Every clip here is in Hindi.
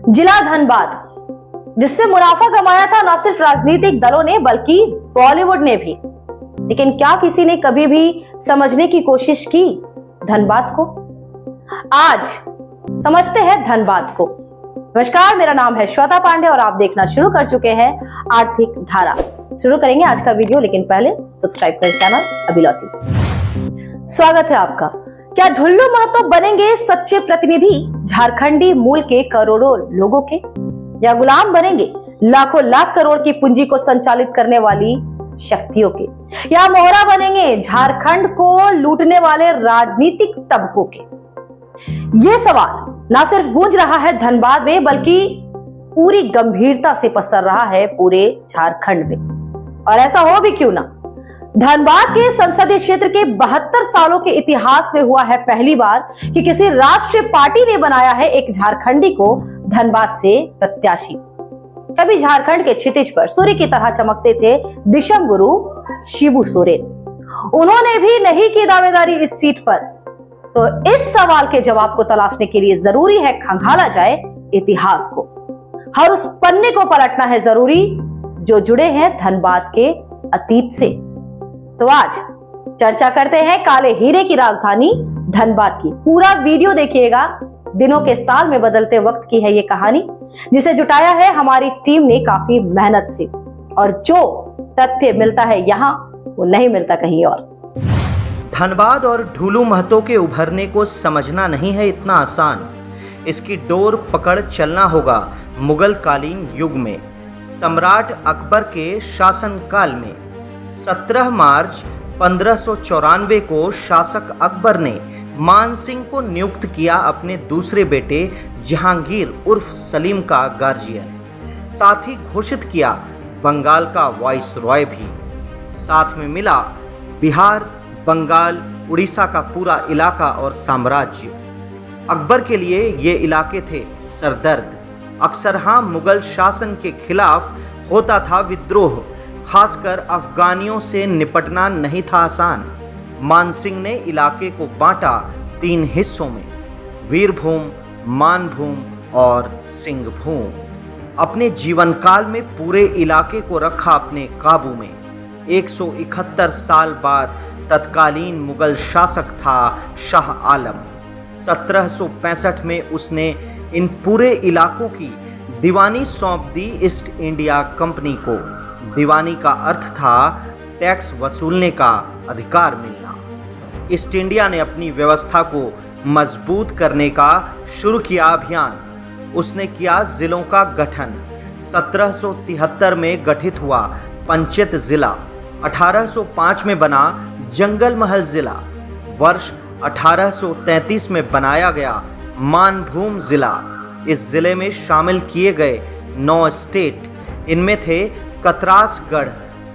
जिला धनबाद, जिससे मुनाफा कमाया था न सिर्फ राजनीतिक दलों ने बल्कि बॉलीवुड ने भी। लेकिन क्या किसी ने कभी भी समझने की कोशिश की धनबाद को? आज समझते हैं धनबाद को। नमस्कार, मेरा नाम है श्वेता पांडे और आप देखना शुरू कर चुके हैं आर्थिक धारा। शुरू करेंगे आज का वीडियो, लेकिन पहले सब्सक्राइब करें चैनल अभिलौटी। स्वागत है आपका। क्या ढुल्लू महतो बनेंगे सच्चे प्रतिनिधि झारखंडी मूल के करोड़ों लोगों के, या गुलाम बनेंगे लाखों लाख करोड़ की पूंजी को संचालित करने वाली शक्तियों के, या मोहरा बनेंगे झारखंड को लूटने वाले राजनीतिक तबकों के? ये सवाल न सिर्फ गूंज रहा है धनबाद में बल्कि पूरी गंभीरता से पसर रहा है पूरे झारखंड में। और ऐसा हो भी क्यों ना, धनबाद के संसदीय क्षेत्र के 72 सालों के इतिहास में हुआ है पहली बार कि किसी राष्ट्रीय पार्टी ने बनाया है एक झारखंडी को धनबाद से प्रत्याशी। कभी झारखंड के क्षितिज पर सूर्य की तरह चमकते थे दिशम गुरु शिबू सोरेन। उन्होंने भी नहीं की दावेदारी इस सीट पर। तो इस सवाल के जवाब को तलाशने के लिए जरूरी है खंगाला जाए इतिहास को। हर उस पन्ने को पलटना है जरूरी जो जुड़े हैं धनबाद के अतीत से। तो आज चर्चा करते हैं काले हीरे की राजधानी धनबाद की। पूरा वीडियो देखिएगा। दिनों के साल में बदलते वक्त की है ये कहानी, जिसे जुटाया है हमारी टीम ने काफी मेहनत से। और जो तथ्य मिलता है यहाँ, वो नहीं मिलता कहीं और। धनबाद और ढुल्लू महतो के उभरने को समझना नहीं है इतना आसान। इसकी डोर पकड़ चलना होगा मुगल कालीन युग में, सम्राट अकबर के शासनकाल में। 17 मार्च 1594 को शासक अकबर ने मान सिंह को नियुक्त किया अपने दूसरे बेटे जहांगीर उर्फ सलीम का गार्जियन। साथ ही घोषित किया बंगाल का वाइस रॉय भी। साथ में मिला बिहार, बंगाल, उड़ीसा का पूरा इलाका और साम्राज्य। अकबर के लिए ये इलाके थे सरदर्द। अक्सरहां मुगल शासन के खिलाफ होता था विद्रोह, खासकर अफगानियों से निपटना नहीं था आसान। मानसिंह ने इलाके को बांटा 3 हिस्सों में, वीरभूम, मानभूम और सिंहभूम। अपने जीवन काल में पूरे इलाके को रखा अपने काबू में। 171 साल बाद तत्कालीन मुगल शासक था शाह आलम। 1765 में उसने इन पूरे इलाकों की दीवानी सौंप दी ईस्ट इंडिया कंपनी को। दीवानी का अर्थ था टैक्स वसूलने का अधिकार मिलना। ईस्ट इंडिया ने अपनी व्यवस्था को मजबूत करने का शुरू किया अभियान। उसने किया जिलों का गठन। 1773 में गठित हुआ पंचेत जिला। 1805 में बना जंगल महल जिला। वर्ष 1833 में बनाया गया मानभूम जिला। इस जिले में शामिल किए गए 9 स्टेट। इनमें थे कतरासगढ़,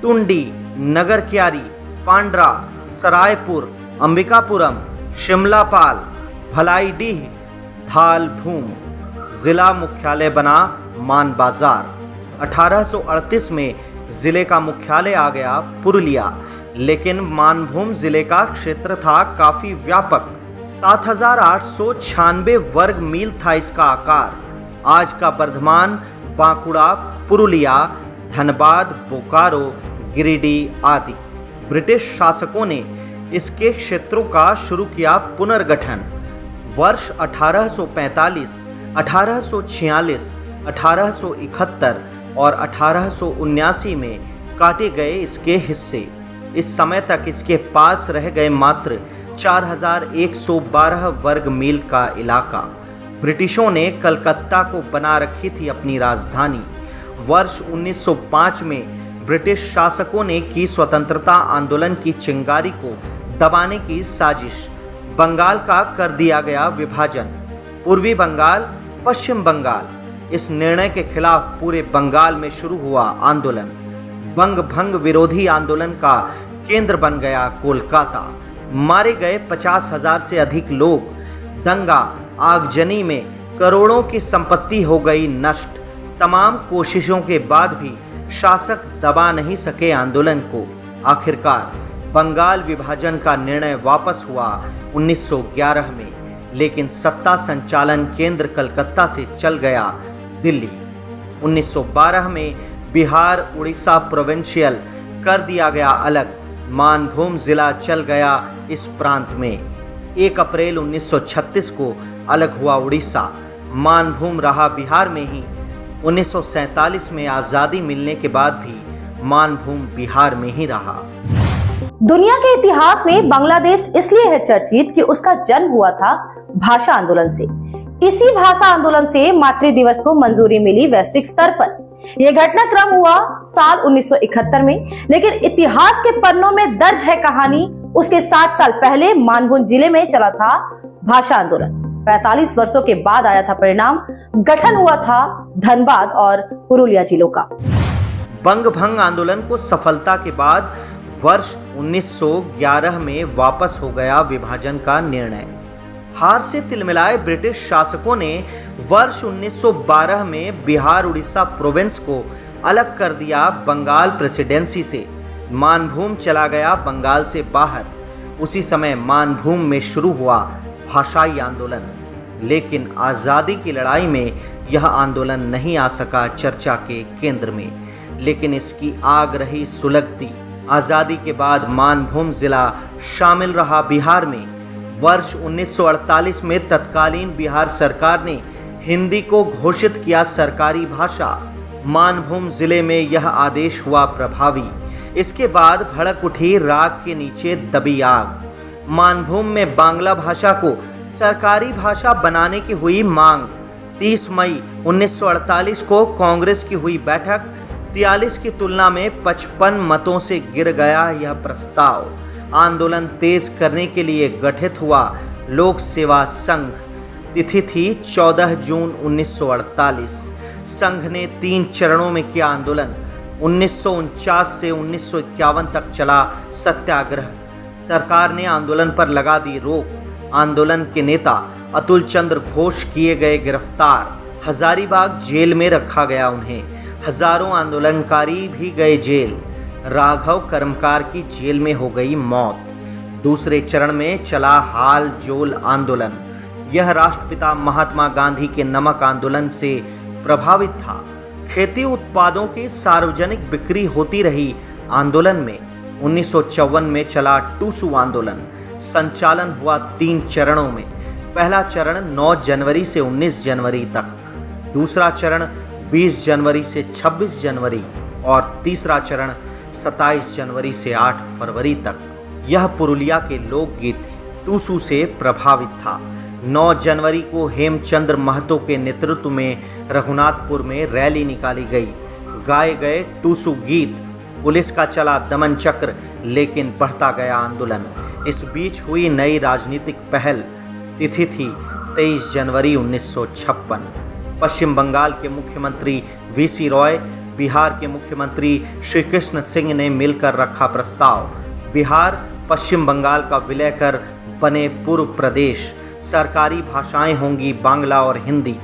टुंडी, नगर क्यारी, पांड्रा, सरायपुर, अंबिकापुरम, शिमलापाल, भलाईडीह, धालभूम। जिला मुख्यालय बना मानबाजार। 1838 में जिले का मुख्यालय आ गया पुरुलिया। लेकिन मानभूम जिले का क्षेत्र था काफी व्यापक। 7,896 वर्ग मील था इसका आकार। आज का बर्धमान, बांकुड़ा, पुरुलिया, धनबाद, बोकारो, गिरिडीह आदि। ब्रिटिश शासकों ने इसके क्षेत्रों का शुरू किया पुनर्गठन। वर्ष 1845, 1846, 1871 और 1879 में काटे गए इसके हिस्से। इस समय तक इसके पास रह गए मात्र 4112 वर्ग मील का इलाका। ब्रिटिशों ने कलकत्ता को बना रखी थी अपनी राजधानी। वर्ष 1905 में ब्रिटिश शासकों ने की स्वतंत्रता आंदोलन की चिंगारी को दबाने की साजिश। बंगाल का कर दिया गया विभाजन, पूर्वी बंगाल, पश्चिम बंगाल। इस निर्णय के खिलाफ पूरे बंगाल में शुरू हुआ आंदोलन। बंग भंग विरोधी आंदोलन का केंद्र बन गया कोलकाता। मारे गए 50,000 से अधिक लोग। दंगा, आगजनी में करोड़ों की संपत्ति हो गई नष्ट। तमाम कोशिशों के बाद भी शासक दबा नहीं सके आंदोलन को। आखिरकार बंगाल विभाजन का निर्णय वापस हुआ 1911 में, लेकिन सत्ता संचालन केंद्र कलकत्ता से चल गया दिल्ली। 1912 में बिहार उड़ीसा प्रोविंशियल कर दिया गया अलग, मानभूम जिला चल गया इस प्रांत में। 1 अप्रैल 1936 को अलग हुआ उड़ीसा, मानभूम रहा बिहार में ही। 1947 में आज़ादी मिलने के बाद भी मानभूम बिहार में ही रहा। दुनिया के इतिहास में बांग्लादेश इसलिए है चर्चित कि उसका जन्म हुआ था भाषा आंदोलन से। इसी भाषा आंदोलन से मातृ दिवस को मंजूरी मिली वैश्विक स्तर पर। यह घटनाक्रम हुआ साल 1971 में, लेकिन इतिहास के पन्नों में दर्ज है कहानी उसके 60 साल पहले मानभूम जिले में चला था भाषा आंदोलन। 45 वर्षों के बाद आया था परिणाम, गठन हुआ था धनबाद और पुरुलिया जिलों का। बंग भंग आंदोलन को सफलता के बाद वर्ष 1911 में वापस हो गया विभाजन का निर्णय। हार से तिलमिलाए ब्रिटिश शासकों ने वर्ष 1912 में बिहार उड़ीसा प्रोविंस को अलग कर दिया बंगाल प्रेसिडेंसी से। मानभूम चला गया बंगाल से बाहर। उसी समय मानभूम में शुरू हुआ भाषाई आंदोलन, लेकिन आज़ादी की लड़ाई में यह आंदोलन नहीं आ सका चर्चा के केंद्र में, लेकिन इसकी आग रही सुलगती। आज़ादी के बाद मानभूम जिला शामिल रहा बिहार में। वर्ष 1948 में तत्कालीन बिहार सरकार ने हिंदी को घोषित किया सरकारी भाषा। मानभूम जिले में यह आदेश हुआ प्रभावी। इसके बाद भड़क उठी राख के नीचे दबी आग। मानभूम में बांग्ला भाषा को सरकारी भाषा बनाने की हुई मांग। 30 मई 1948 को कांग्रेस की हुई बैठक। 43 की तुलना में 55 मतों से गिर गया यह प्रस्ताव। आंदोलन तेज करने के लिए गठित हुआ लोक सेवा संघ। तिथि थी 14 जून 1948। संघ ने 3 चरणों में किया आंदोलन। 1949 से 1951 तक चला सत्याग्रह। सरकार ने आंदोलन पर लगा दी रोक। आंदोलन के नेता अतुल चंद्र घोष किए गए गिरफ्तार। हजारीबाग जेल में रखा गया उन्हें। हजारों आंदोलनकारी भी गए जेल। राघव कर्मकार की जेल में हो गई मौत। दूसरे चरण में चला हाल जोल आंदोलन। यह राष्ट्रपिता महात्मा गांधी के नमक आंदोलन से प्रभावित था। खेती उत्पादों की सार्वजनिक बिक्री होती रही। आंदोलन में 1954 में चला टूसू आंदोलन। संचालन हुआ 3 चरणों में। पहला चरण 9 जनवरी से 19 जनवरी तक, दूसरा चरण 20 जनवरी से 26 जनवरी और तीसरा चरण 27 जनवरी से 8 फरवरी तक। यह पुरुलिया के लोकगीत टूसू से प्रभावित था। 9 जनवरी को हेमचंद्र महतो के नेतृत्व में रघुनाथपुर में रैली निकाली गई। गाए गए टूसू गीत। पुलिस का चला दमन चक्र, लेकिन बढ़ता गया आंदोलन। इस बीच हुई नई राजनीतिक पहल। तिथि थी 23 जनवरी 1956। पश्चिम बंगाल के मुख्यमंत्री वीसी रॉय, बिहार के मुख्यमंत्री श्री कृष्ण सिंह ने मिलकर रखा प्रस्ताव। बिहार पश्चिम बंगाल का विलय कर बने पूर्व प्रदेश। सरकारी भाषाएं होंगी बांग्ला और हिंदी।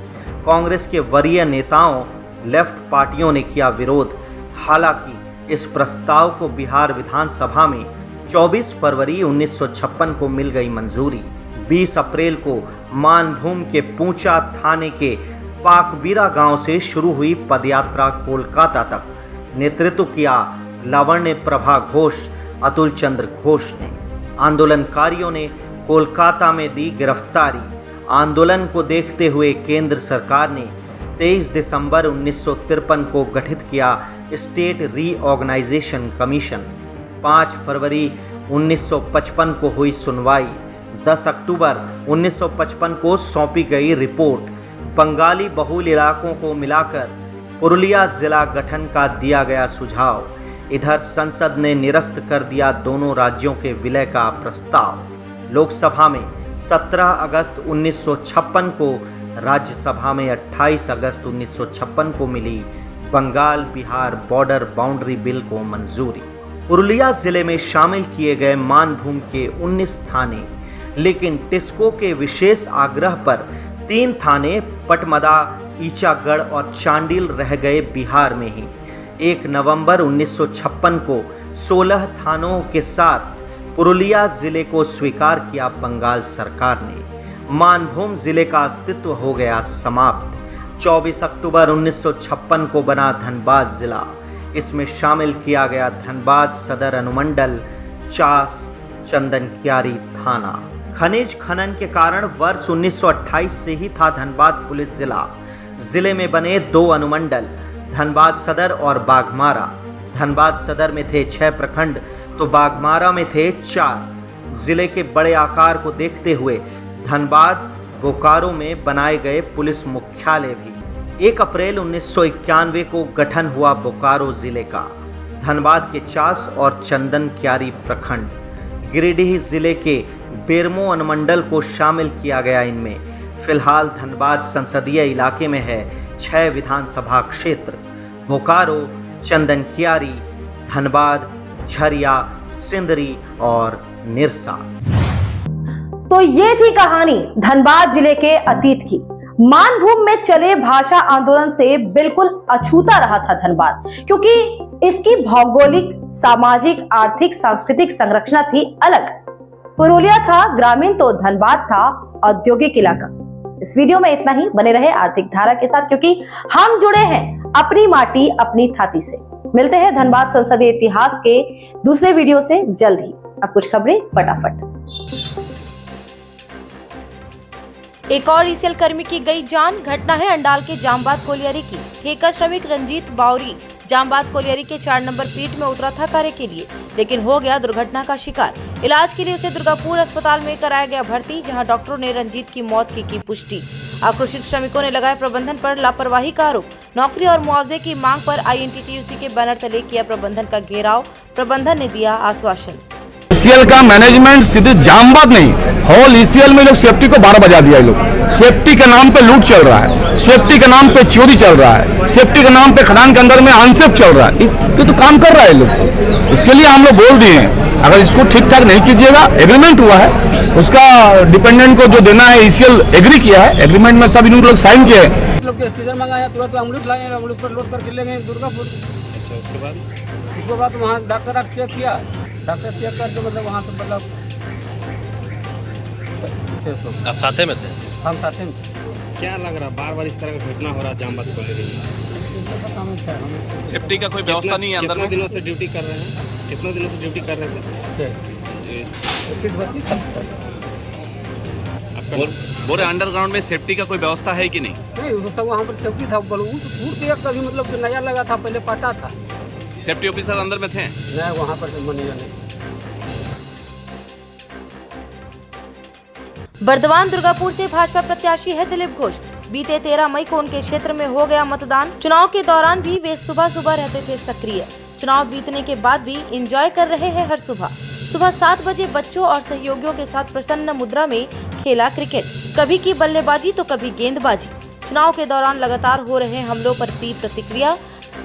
कांग्रेस के वरीय नेताओं, लेफ्ट पार्टियों ने किया विरोध। हालांकि इस प्रस्ताव को बिहार विधानसभा में 24 फरवरी 1956 को मिल गई मंजूरी। 20 अप्रैल को मानभूम के पूंचा थाने के पाकबीरा गांव से शुरू हुई पदयात्रा कोलकाता तक। नेतृत्व किया लावण्य प्रभा घोष, अतुल चंद्र घोष ने। आंदोलनकारियों ने कोलकाता में दी गिरफ्तारी। आंदोलन को देखते हुए केंद्र सरकार ने 23 दिसंबर 1953 को गठित किया स्टेट रीऑर्गेनाइजेशन कमीशन। 5 फरवरी 1955 को हुई सुनवाई। 10 अक्टूबर 1955 को सौंपी गई रिपोर्ट। बंगाली बहुल इलाकों को मिलाकर पुरुलिया जिला गठन का दिया गया सुझाव। इधर संसद ने निरस्त कर दिया दोनों राज्यों के विलय का प्रस्ताव। लोकसभा में 17 अगस्त 1956 को, राज्यसभा में 28 अगस्त 1956 को मिली Bengal Bihar border boundary bill को मंजूरी। पुरुलिया जिले में शामिल किए गए मानभूम के 19 थाने, लेकिन टिस्को के विशेष आग्रह पर 3 थाने पटमदा, ईचागढ़ और चांडिल रह गए बिहार में ही। 1 नवंबर 1956 को 16 थानों के साथ पुरुलिया जिले को स्वीकार किया बंगाल सरकार ने। मानभूम जिले का अस्तित्व हो गया समाप्त। 24 अक्टूबर 1956 को बना धनबाद जिला। इसमें शामिल किया गया धनबाद सदर अनुमंडल, चास, चंदन क्यारी थाना। खनिज खनन के कारण वर्ष 1928 से ही था धनबाद पुलिस जिला। जिले में बने 2 अनुमंडल, धनबाद सदर और बाघमारा। धनबाद सदर में थे 6 प्रखंड तो बाघमारा में थे 4। जिले के बड़े आकार को देखते हुए धनबाद बोकारो में बनाए गए पुलिस मुख्यालय भी। 1 अप्रैल 1991 को गठन हुआ बोकारो जिले का। धनबाद के चास और चंदन क्यारी प्रखंड, गिरिडीह जिले के बेरमो अनुमंडल को शामिल किया गया। इनमें फिलहाल धनबाद संसदीय इलाके में है 6 विधानसभा क्षेत्र: बोकारो, चंदन क्यारी, धनबाद, झरिया, सिंदरी और निरसा। तो ये थी कहानी धनबाद जिले के अतीत की। मानभूमि में चले भाषा आंदोलन से बिल्कुल अछूता रहा था धनबाद, क्योंकि इसकी भौगोलिक, सामाजिक, आर्थिक, सांस्कृतिक संरचना थी अलग। पुरुलिया था ग्रामीण तो धनबाद था औद्योगिक इलाका। इस वीडियो में इतना ही। बने रहे आर्थिक धारा के साथ, क्योंकि हम जुड़े हैं अपनी माटी अपनी छाती से। मिलते हैं धनबाद संसदीय इतिहास के दूसरे वीडियो से जल्द ही। अब कुछ खबरें फटाफट। एक और ईसीएल कर्मी की गई जान। घटना है अंडाल के जामबाद कोलियरी की। ठेका श्रमिक रंजीत बावरी जामबाद कोलियरी के 4 नंबर पीठ में उतरा था कार्य के लिए, लेकिन हो गया दुर्घटना का शिकार। इलाज के लिए उसे दुर्गापुर अस्पताल में कराया गया भर्ती, जहां डॉक्टरों ने रंजीत की मौत की पुष्टि। आक्रोशित श्रमिकों ने लगाया प्रबंधन पर लापरवाही का आरोप। नौकरी और मुआवजे की मांग पर आईएनटीटीयूसी के बैनर तले किया प्रबंधन का घेराव। प्रबंधन ने दिया आश्वासन। ईसीएल का मैनेजमेंट सीधे जामबाद नहीं, होल ईसीएल में लोग सेफ्टी को 12 बजा दिया। लोग सेफ्टी के नाम पे लूट चल रहा है, सेफ्टी के नाम पे चोरी चल रहा है, सेफ्टी के नाम पे खदान के अंदर में अनसेफ चल रहा है। ये तो काम कर रहा है लोग। इसके लिए हम लोग बोल दिए हैं, अगर इसको ठीक ठाक नहीं कीजिएगा, एग्रीमेंट हुआ है, उसका डिपेंडेंट को जो देना है ईसीएल एग्री किया है, एग्रीमेंट में सभी लोग साइन किए हैं। स्टेशन मंगाया, तुरंत एम्बुलेंस लाए, एम्बुलेंस पर लोड करके ले गए दुर्गापुर। अच्छा, उसके बाद वहाँ डॉक्टर चेक किया, डॉक्टर चेक करके मतलब वहाँ से मतलब आप साथे में थे? हम साथे में थे। क्या लग रहा बार बार इस तरह का घटना हो रहा है जामबाद कोलियरी में? सेफ्टी का कोई व्यवस्था नहीं है अंदर में। कितने दिनों से ड्यूटी कर रहे हैं? कितने दिनों से ड्यूटी कर रहे थे? बोरे अंडरग्राउंड में सेफ्टी का कोई व्यवस्था है कि नहीं? नहीं, सब वहाँ पर सेफ्टी था। टूट गया कभी, मतलब नया लगा था, पहले पटा था। सेफ्टी ऑफिसर अंदर में थे? नहीं, वहाँ पर मैनेजर नहीं। बर्दवान दुर्गापुर से भाजपा प्रत्याशी है दिलीप घोष। बीते 13 मई को उनके क्षेत्र में हो गया मतदान। चुनाव के दौरान भी वे सुबह सुबह रहते थे सक्रिय। चुनाव बीतने के बाद भी एंजॉय कर रहे हैं हर सुबह। सुबह 7 बजे बच्चों और सहयोगियों के साथ प्रसन्न मुद्रा में खेला क्रिकेट। कभी की बल्लेबाजी तो कभी गेंदबाजी। चुनाव के दौरान लगातार हो रहे हमलों पर दी प्रतिक्रिया।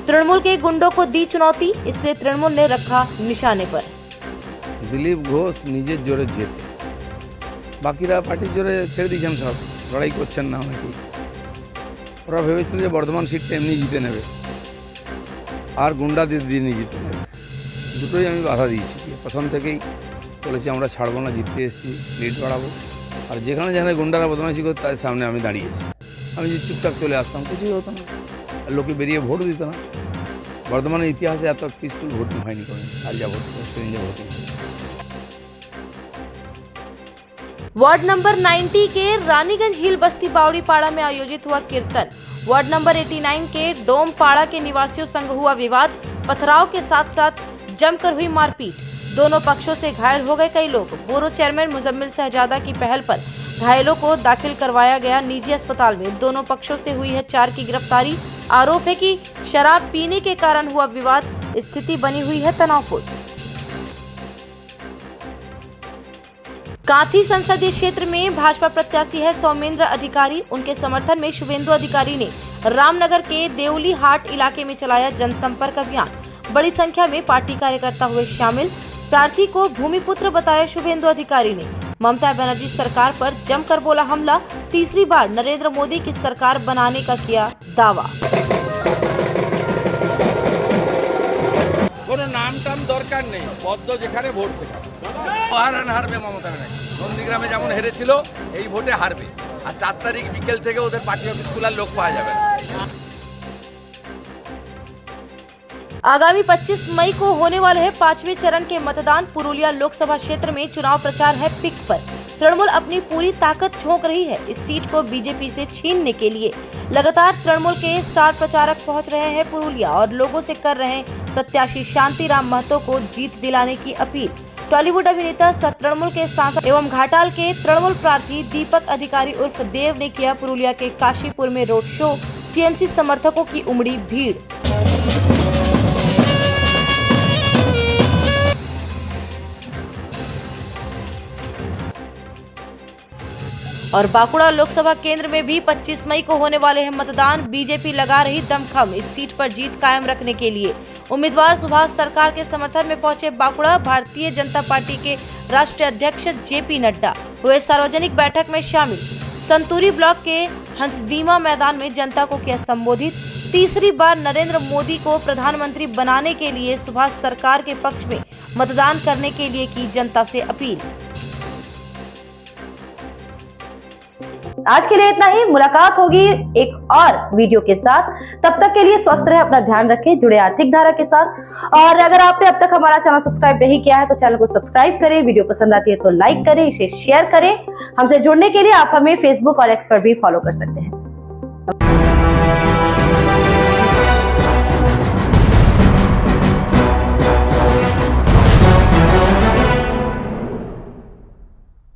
तृणमूल के गुंडों को दी चुनौती, इसलिए तृणमूल ने रखा निशाने पर। दिलीप घोष निजे जोरे जेते, बाकीरा पार्टी जोरे छेड़ दीछन सब लड़ाई করছেন না অনেকেই। ওরা ভেবেছিল যে বর্ধমান সিটটা এমনি জিতে নেবে আর গুন্ডা দিয়ে নিয়ে জিতে নেবে। দুটোই আমি বাধা দিয়েছি। প্রথম থেকেই বলেছি আমরা ছাড়বো না, জিততে এসেছি, লিড বাড়াবো। আর যেখানে যেখানে গুন্ডারা বদমাইশি করতো তাদের সামনে আমি দাঁড়িয়েছি। আমি যে চুপচাপ চলে আসতাম, কিছুই হতো না, আর লোকে বেরিয়ে ভোট দিত না। বর্ধমানের ইতিহাসে এত পিসফুল ভোটিং হয়নি কোনো। আর যা ভোট সেদিন যা ভোটিং। वार्ड नंबर 90 के रानीगंज हिल बस्ती बावड़ी पाड़ा में आयोजित हुआ कीर्तन। वार्ड नंबर 89 के डोम पाड़ा के निवासियों संग हुआ विवाद। पथराव के साथ साथ जमकर हुई मारपीट। दोनों पक्षों से घायल हो गए कई लोग। बोरो चेयरमैन मुजम्मिल शहजादा की पहल पर घायलों को दाखिल करवाया गया निजी अस्पताल में। दोनों पक्षों से हुई है 4 की गिरफ्तारी। आरोप है कि शराब पीने के कारण हुआ विवाद। स्थिति बनी हुई है तनावपूर्ण। कांथी संसदीय क्षेत्र में भाजपा प्रत्याशी है सौमेंद्र अधिकारी। उनके समर्थन में शुभेंदु अधिकारी ने रामनगर के देवली हाट इलाके में चलाया जनसंपर्क अभियान। बड़ी संख्या में पार्टी कार्यकर्ता हुए शामिल। प्रार्थी को भूमिपुत्र बताया शुभेंदु अधिकारी ने। ममता बनर्जी सरकार पर जमकर बोला हमला। तीसरी बार नरेंद्र मोदी की सरकार बनाने का किया दावा। কোনো নাম টাম দরকার নেই, পদ্ম যেখানে ভোট সেখানে হারবে মমতা ব্যানার্জি। নন্দীগ্রামে যেমন হেরেছিল এই ভোটে হারবে। আর 4 তারিখ বিকেল থেকে ওদের পার্টি অফিস খোলার লোক পাওয়া যাবে না। आगामी 25 मई को होने वाले है 5वें चरण के मतदान। पुरुलिया लोकसभा क्षेत्र में चुनाव प्रचार है पिक पर। तृणमूल अपनी पूरी ताकत झोंक रही है इस सीट को बीजेपी से छीनने के लिए। लगातार तृणमूल के स्टार प्रचारक पहुंच रहे हैं पुरुलिया और लोगों से कर रहे हैं प्रत्याशी शांतिराम महतो को जीत दिलाने की अपील। टॉलीवुड अभिनेता सह तृणमूल के सांसद एवं घाटाल के तृणमूल प्रार्थी दीपक अधिकारी उर्फ देव ने किया पुरुलिया के काशीपुर में रोड शो। टीएमसी समर्थकों की उमड़ी भीड़। और बांकुड़ा लोकसभा केंद्र में भी 25 मई को होने वाले हैं मतदान। बीजेपी लगा रही दमखम इस सीट पर जीत कायम रखने के लिए। उम्मीदवार सुभाष सरकार के समर्थन में पहुंचे बांकुड़ा। भारतीय जनता पार्टी के राष्ट्रीय अध्यक्ष जेपी नड्डा हुए सार्वजनिक बैठक में शामिल। संतूरी ब्लॉक के हंसदीमा मैदान में जनता को किया संबोधित। तीसरी बार नरेंद्र मोदी को प्रधानमंत्री बनाने के लिए सुभाष सरकार के पक्ष में मतदान करने के लिए की जनता से अपील। आज के लिए इतना ही। मुलाकात होगी एक और वीडियो के साथ। तब तक के लिए स्वस्थ रहे, अपना ध्यान रखें, जुड़े आर्थिक धारा के साथ। और अगर आपने अब तक हमारा चैनल सब्सक्राइब नहीं किया है तो चैनल को सब्सक्राइब करें। वीडियो पसंद आती है तो लाइक करें, इसे शेयर करें। हमसे जुड़ने के लिए आप हमें फेसबुक और एक्स पर भी फॉलो कर सकते हैं।